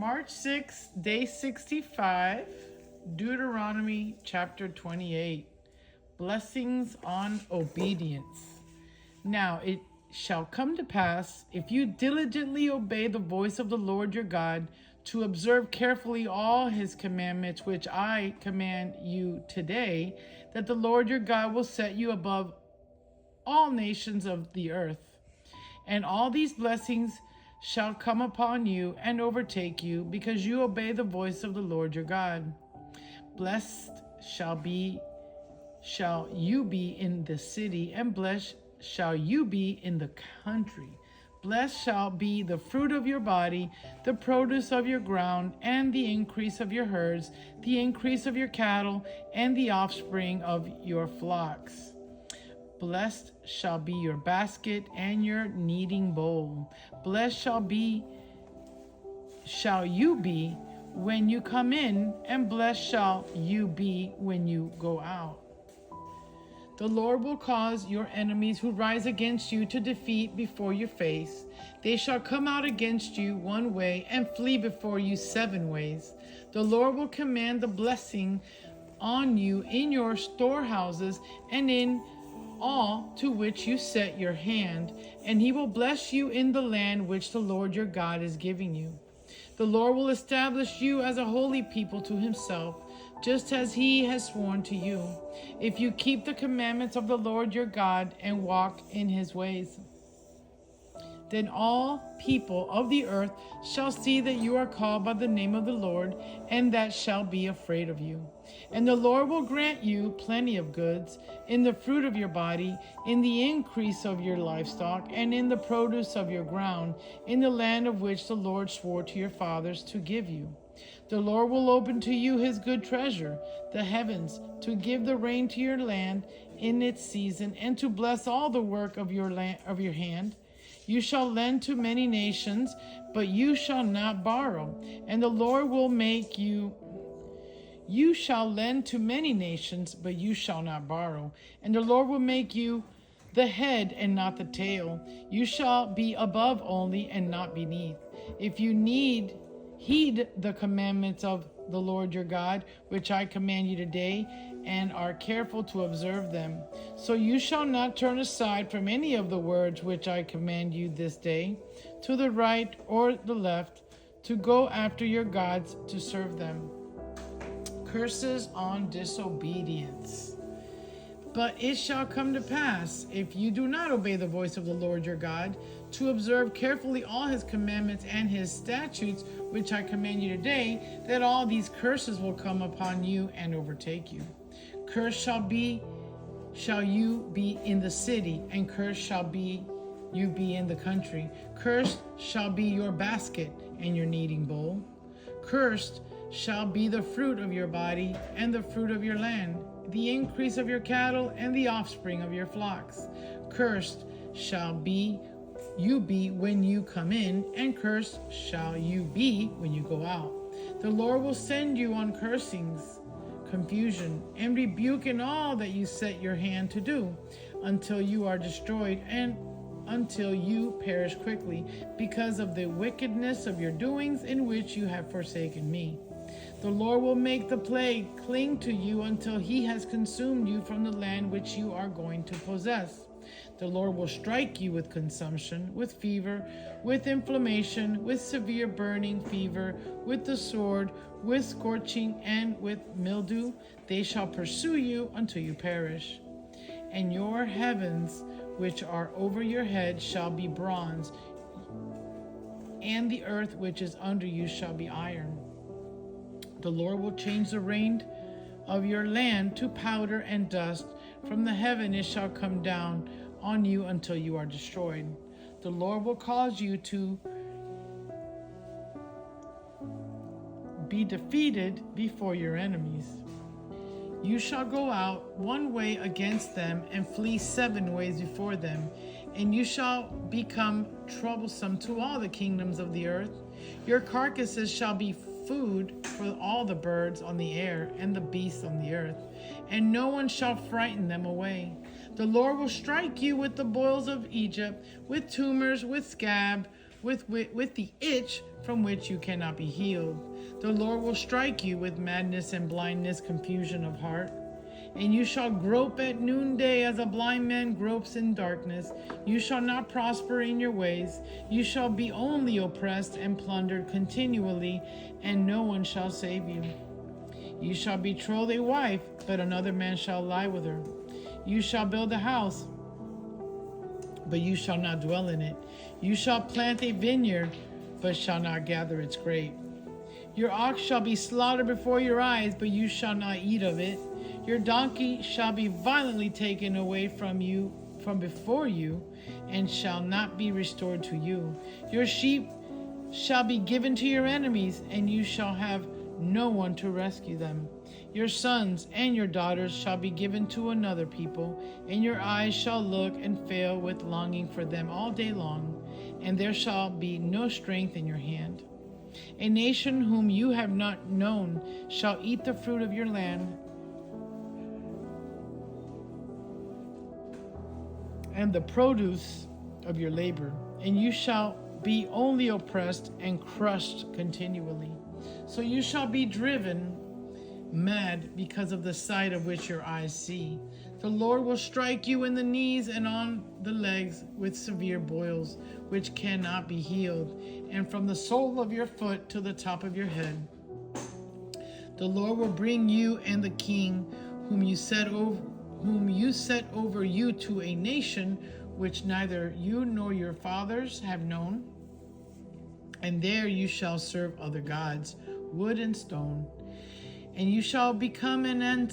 March 6th, day 65, Deuteronomy chapter 28. Blessings on obedience. Now it shall come to pass, if you diligently obey the voice of the Lord your God, to observe carefully all his commandments which I command you today, that the Lord your God will set you above all nations of the earth. And all these blessings shall come upon you and overtake you, because you obey the voice of the Lord your God. Blessed shall you be in the city, and blessed shall you be in the country. Blessed shall be the fruit of your body, the produce of your ground, and the increase of your herds, the increase of your cattle, and the offspring of your flocks. Blessed shall be your basket and your kneading bowl. Blessed shall you be when you come in, and blessed shall you be when you go out. The Lord will cause your enemies who rise against you to defeat before your face. They shall come out against you one way and flee before you 7 ways. The Lord will command the blessing on you in your storehouses and in all to which you set your hand, and he will bless you in the land which the Lord your God is giving you. The Lord will establish you as a holy people to himself, just as he has sworn to you, if you keep the commandments of the Lord your God and walk in his ways. Then all people of the earth shall see that you are called by the name of the Lord, and that shall be afraid of you. And the Lord will grant you plenty of goods, in the fruit of your body, in the increase of your livestock, and in the produce of your ground, in the land of which the Lord swore to your fathers to give you. The Lord will open to you his good treasure, the heavens, to give the rain to your land in its season, and to bless all the work of your hand. You shall lend to many nations, but you shall not borrow. And the Lord will make you shall lend to many nations, but you shall not borrow. And the Lord will make you the head and not the tail. You shall be above only and not beneath. If you heed the commandments of the Lord your God, which I command you today, and are careful to observe them. So you shall not turn aside from any of the words which I command you this day, to the right or the left, to go after your gods to serve them. Curses on disobedience. But it shall come to pass, if you do not obey the voice of the Lord your God, to observe carefully all his commandments and his statutes, which I command you today, that all these curses will come upon you and overtake you. Cursed shall you be in the city, and cursed shall you be in the country. Cursed shall be your basket and your kneading bowl. Cursed shall be the fruit of your body and the fruit of your land, the increase of your cattle and the offspring of your flocks. Cursed shall you be when you come in, and cursed shall you be when you go out. The Lord will send you on cursings, confusion, and rebuke in all that you set your hand to do, until you are destroyed and until you perish quickly, because of the wickedness of your doings in which you have forsaken me. The Lord will make the plague cling to you until he has consumed you from the land which you are going to possess. The Lord will strike you with consumption, with fever, with inflammation, with severe burning fever, with the sword, with scorching, and with mildew. They shall pursue you until you perish. And your heavens, which are over your head, shall be bronze, and the earth which is under you shall be iron. The Lord will change the rain of your land to powder and dust. From the heaven it shall come down on you until you are destroyed. The Lord will cause you to be defeated before your enemies. You shall go out one way against them and flee 7 ways before them, and you shall become troublesome to all the kingdoms of the earth. Your carcasses shall be food for all the birds on the air and the beasts on the earth, and no one shall frighten them away. The Lord will strike you with the boils of Egypt, with tumors, with scab, with the itch from which you cannot be healed. The Lord will strike you with madness and blindness, confusion of heart. And you shall grope at noonday as a blind man gropes in darkness. You shall not prosper in your ways. You shall be only oppressed and plundered continually, and no one shall save you. You shall betroth a wife, but another man shall lie with her. You shall build a house, but you shall not dwell in it. You shall plant a vineyard, but shall not gather its grape. Your ox shall be slaughtered before your eyes, but you shall not eat of it. Your donkey shall be violently taken away from before you, and shall not be restored to you. Your sheep shall be given to your enemies, and you shall have no one to rescue them. Your sons and your daughters shall be given to another people, and your eyes shall look and fail with longing for them all day long, and there shall be no strength in your hand. A nation whom you have not known shall eat the fruit of your land, and the produce of your labor, and you shall be only oppressed and crushed continually. So you shall be driven mad because of the sight of which your eyes see. The Lord will strike you in the knees and on the legs with severe boils, which cannot be healed, and from the sole of your foot to the top of your head. The Lord will bring you and the king whom you set over you to a nation which neither you nor your fathers have known, and there you shall serve other gods, wood and stone, and you shall become an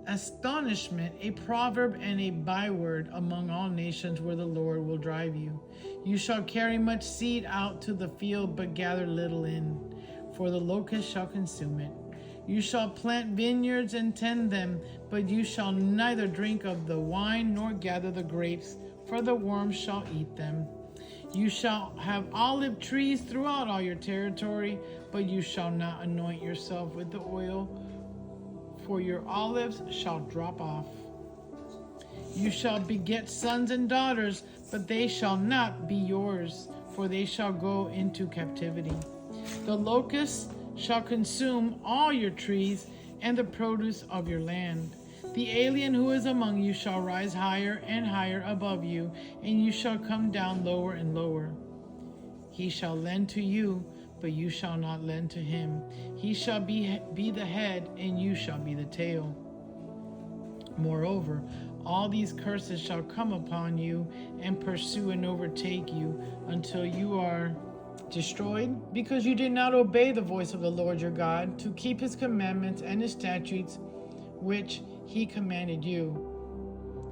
astonishment, a proverb and a byword among all nations where the Lord will drive you. You shall carry much seed out to the field, but gather little in, for the locust shall consume it. You shall plant vineyards and tend them, but you shall neither drink of the wine nor gather the grapes, for the worms shall eat them. You shall have olive trees throughout all your territory, but you shall not anoint yourself with the oil, for your olives shall drop off. You shall beget sons and daughters, but they shall not be yours, for they shall go into captivity. The locusts shall consume all your trees and the produce of your land. The alien who is among you shall rise higher and higher above you, and you shall come down lower and lower. He shall lend to you, but you shall not lend to him. He shall be the head, and you shall be the tail. Moreover, all these curses shall come upon you and pursue and overtake you until you are destroyed, because you did not obey the voice of the Lord your God to keep his commandments and his statutes which he commanded you.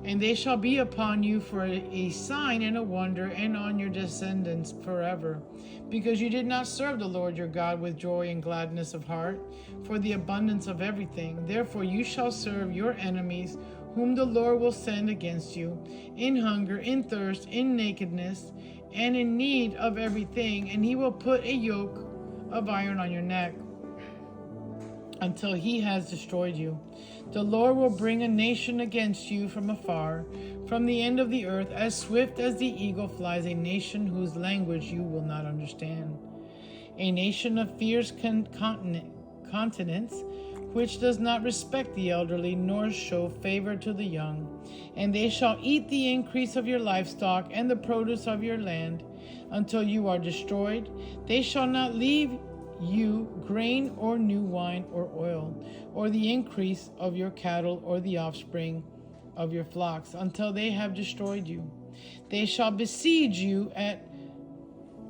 And they shall be upon you for a sign and a wonder, and on your descendants forever, because you did not serve the Lord your God with joy and gladness of heart for the abundance of everything. Therefore you shall serve your enemies, whom the Lord will send against you, in hunger, in thirst, in nakedness, and in need of everything, and he will put a yoke of iron on your neck until he has destroyed you. The Lord will bring a nation against you from afar, from the end of the earth, as swift as the eagle flies, a nation whose language you will not understand. A nation of fierce continents, which does not respect the elderly, nor show favor to the young. And they shall eat the increase of your livestock and the produce of your land, until you are destroyed. They shall not leave you grain or new wine or oil, or the increase of your cattle or the offspring of your flocks, until they have destroyed you. They shall besiege you at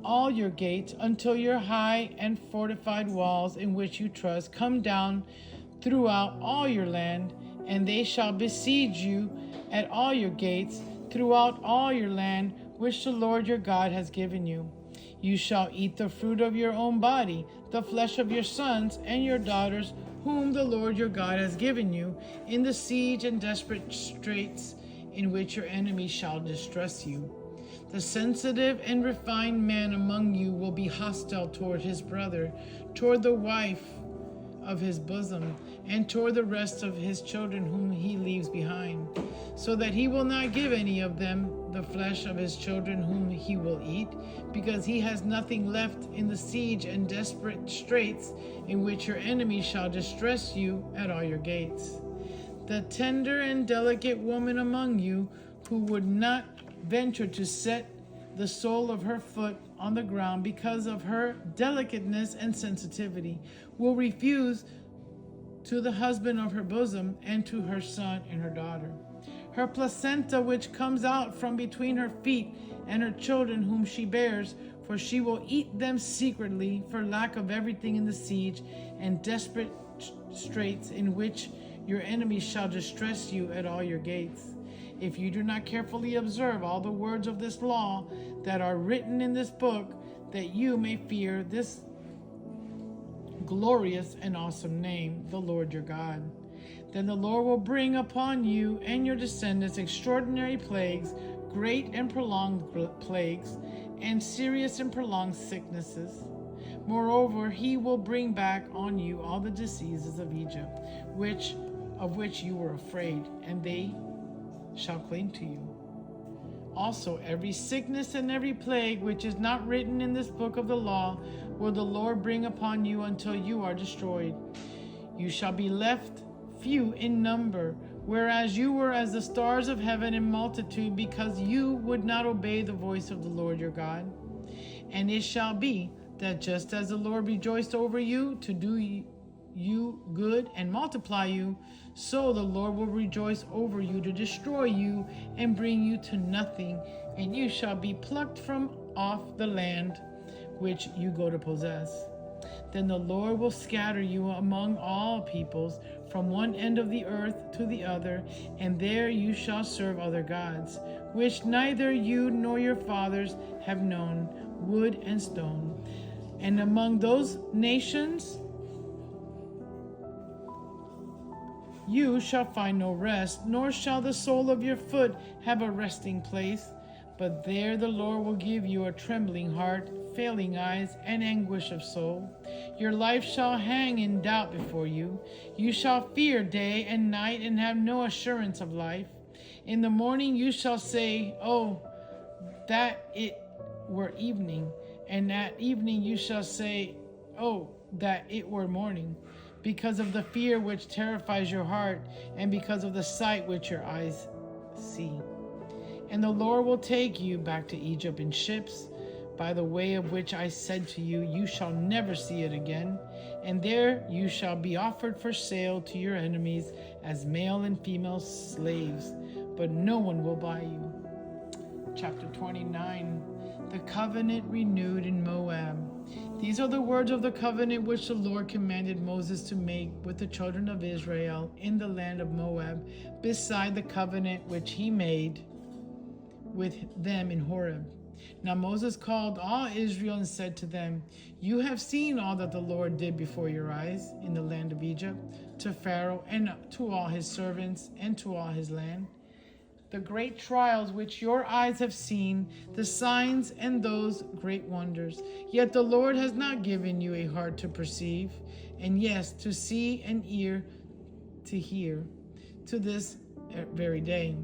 all your gates, until your high and fortified walls in which you trust come down throughout all your land, and they shall besiege you at all your gates throughout all your land, which the Lord your God has given you. You shall eat the fruit of your own body, the flesh of your sons and your daughters, whom the Lord your God has given you, in the siege and desperate straits in which your enemies shall distress you. The sensitive and refined man among you will be hostile toward his brother, toward the wife of his bosom, and toward the rest of his children whom he leaves behind, so that he will not give any of them the flesh of his children whom he will eat, because he has nothing left in the siege and desperate straits in which your enemies shall distress you at all your gates. The tender and delicate woman among you, who would not venture to set the sole of her foot on the ground because of her delicateness and sensitivity, will refuse to the husband of her bosom and to her son and her daughter her placenta which comes out from between her feet, and her children whom she bears, for she will eat them secretly for lack of everything in the siege and desperate straits in which your enemies shall distress you at all your gates. If you do not carefully observe all the words of this law that are written in this book, that you may fear this glorious and awesome name, the Lord your God, then the Lord will bring upon you and your descendants extraordinary plagues, great and prolonged plagues, and serious and prolonged sicknesses. Moreover, he will bring back on you all the diseases of Egypt, of which you were afraid, and they shall cling to you. Also, every sickness and every plague which is not written in this book of the law will the Lord bring upon you until you are destroyed. You shall be left few in number, whereas you were as the stars of heaven in multitude, because you would not obey the voice of the Lord your God. And it shall be that just as the Lord rejoiced over you to do you good and multiply you, so the Lord will rejoice over you to destroy you and bring you to nothing, and you shall be plucked from off the land which you go to possess. Then the Lord will scatter you among all peoples, from one end of the earth to the other, and there you shall serve other gods, which neither you nor your fathers have known, wood and stone. And among those nations you shall find no rest, nor shall the sole of your foot have a resting place. But there the Lord will give you a trembling heart, failing eyes, and anguish of soul. Your life shall hang in doubt before you. You shall fear day and night, and have no assurance of life. In the morning you shall say, "Oh, that it were evening." And at evening you shall say, "Oh, that it were morning," because of the fear which terrifies your heart, and because of the sight which your eyes see. And the Lord will take you back to Egypt in ships, by the way of which I said to you, you shall never see it again. And there you shall be offered for sale to your enemies as male and female slaves, but no one will buy you. Chapter 29. The covenant renewed in Moab. These are the words of the covenant which the Lord commanded Moses to make with the children of Israel in the land of Moab, beside the covenant which he made with them in Horeb. Now Moses called all Israel and said to them, "You have seen all that the Lord did before your eyes in the land of Egypt, to Pharaoh and to all his servants and to all his land. The great trials which your eyes have seen, the signs and those great wonders. Yet the Lord has not given you a heart to perceive, and yes, to see, and ear to hear, to this very day.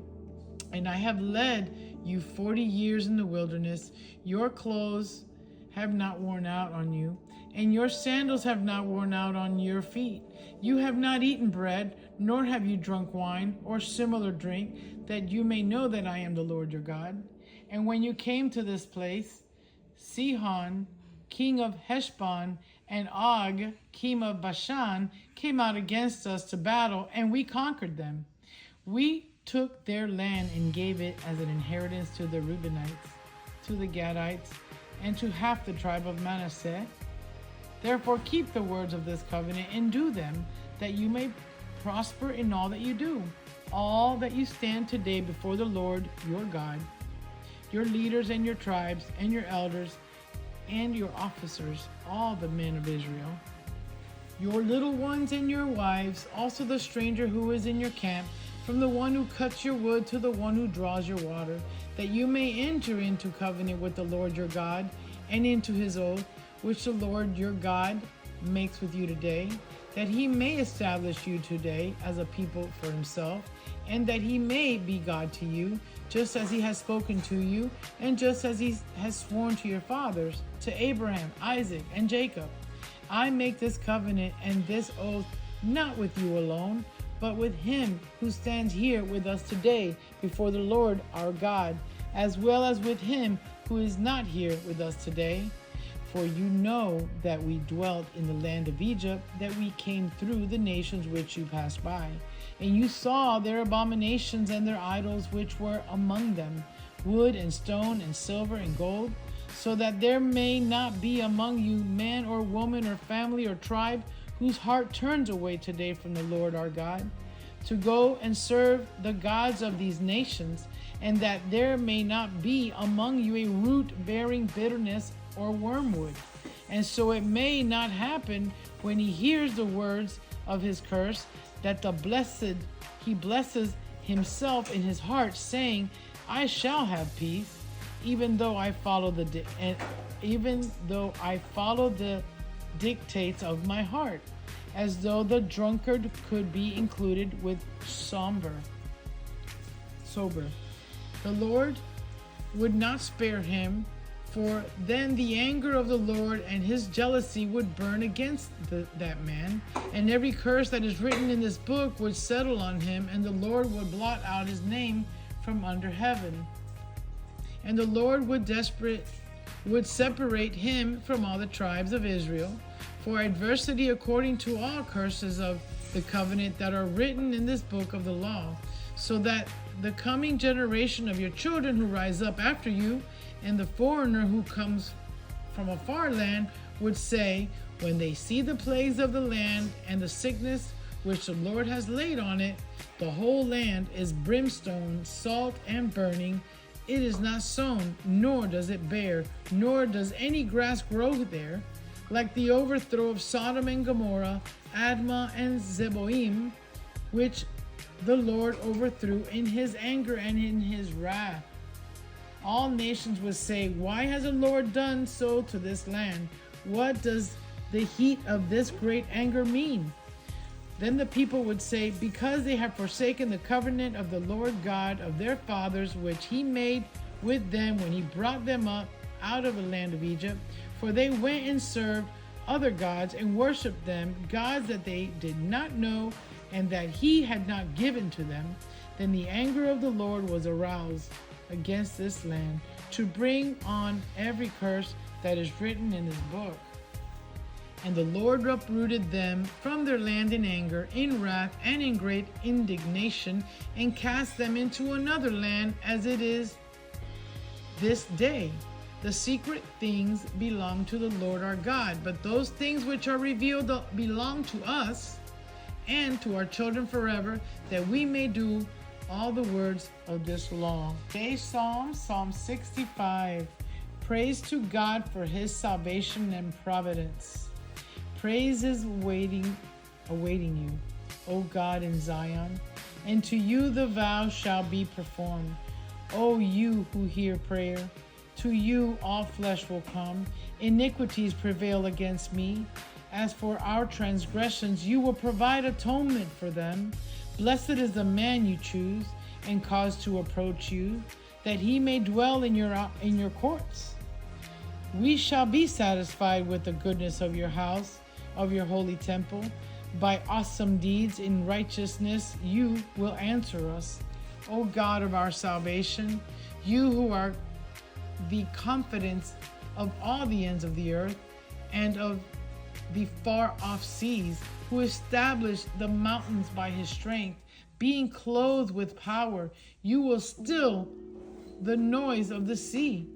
And I have led you 40 years in the wilderness. Your clothes have not worn out on you, and your sandals have not worn out on your feet. You have not eaten bread, nor have you drunk wine or similar drink, that you may know that I am the Lord your God. And when you came to this place, Sihon, king of Heshbon, and Og, king of Bashan, came out against us to battle, and we conquered them. We took their land and gave it as an inheritance to the Reubenites, to the Gadites, and to half the tribe of Manasseh. Therefore keep the words of this covenant and do them, that you may prosper in all that you do, all that you stand today before the Lord your God, your leaders and your tribes and your elders and your officers, all the men of Israel, your little ones and your wives, also the stranger who is in your camp, from the one who cuts your wood to the one who draws your water, that you may enter into covenant with the Lord your God, and into his oath, which the Lord your God makes with you today, that he may establish you today as a people for himself, and that he may be God to you, just as he has spoken to you, and just as he has sworn to your fathers, to Abraham, Isaac, and Jacob. I make this covenant and this oath not with you alone, but with him who stands here with us today before the Lord our God, as well as with him who is not here with us today. For you know that we dwelt in the land of Egypt, that we came through the nations which you passed by. And you saw their abominations and their idols which were among them, wood and stone and silver and gold, so that there may not be among you man or woman or family or tribe whose heart turns away today from the Lord our God, to go and serve the gods of these nations, and that there may not be among you a root bearing bitterness or wormwood. And so it may not happen when he hears the words of his curse, that he blesses himself in his heart, saying, I shall have peace, even though I follow the dictates of my heart, as though the drunkard could be included with sober. The Lord would not spare him, for then the anger of the Lord and his jealousy would burn against that man, and every curse that is written in this book would settle on him, and the Lord would blot out his name from under heaven. And the Lord would separate him from all the tribes of Israel, for adversity according to all curses of the covenant that are written in this book of the law, so that the coming generation of your children who rise up after you, and the foreigner who comes from a far land, would say, when they see the plagues of the land and the sickness which the Lord has laid on it, the whole land is brimstone, salt, and burning. It is not sown, nor does it bear, nor does any grass grow there, like the overthrow of Sodom and Gomorrah, Admah and Zeboim, which the Lord overthrew in his anger and in his wrath. All nations would say, why has the Lord done so to this land? What does the heat of this great anger mean? Then the people would say, because they have forsaken the covenant of the Lord God of their fathers, which he made with them when he brought them up out of the land of Egypt. For they went and served other gods and worshipped them, gods that they did not know and that he had not given to them. Then the anger of the Lord was aroused against this land, to bring on every curse that is written in this book. And the Lord uprooted them from their land in anger, in wrath, and in great indignation, and cast them into another land, as it is this day. The secret things belong to the Lord our God, but those things which are revealed belong to us and to our children forever, that we may do all the words of this law. Today's Psalm 65. Praise to God for his salvation and providence. Praise is awaiting you, O God in Zion, and to you the vow shall be performed. O you who hear prayer, to you all flesh will come. Iniquities prevail against me. As for our transgressions, you will provide atonement for them. Blessed is the man you choose and cause to approach you, that he may dwell in your courts. We shall be satisfied with the goodness of your house, of your holy temple. By awesome deeds in righteousness you will answer us, O God of our salvation, you who are the confidence of all the ends of the earth and of the far-off seas, who established the mountains by his strength, being clothed with power. You will still the noise of the sea,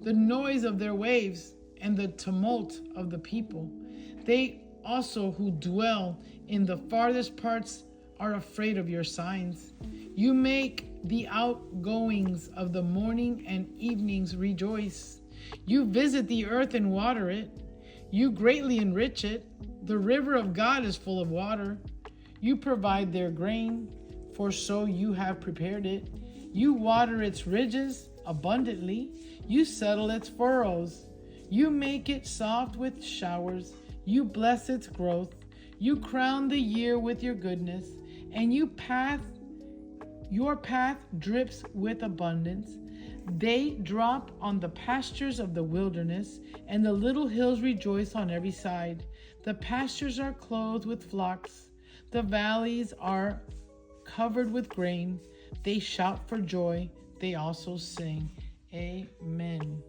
the noise of their waves, and the tumult of the people. They also who dwell in the farthest parts are afraid of your signs. You make the outgoings of the morning and evenings rejoice. You visit the earth and water it. You greatly enrich it. The river of God is full of water. You provide their grain, for so you have prepared it. You water its ridges abundantly. You settle its furrows. You make it soft with showers. You bless its growth. You crown the year with your goodness, and your path drips with abundance. They drop on the pastures of the wilderness, and the little hills rejoice on every side. The pastures are clothed with flocks. The valleys are covered with grain. They shout for joy. They also sing. Amen.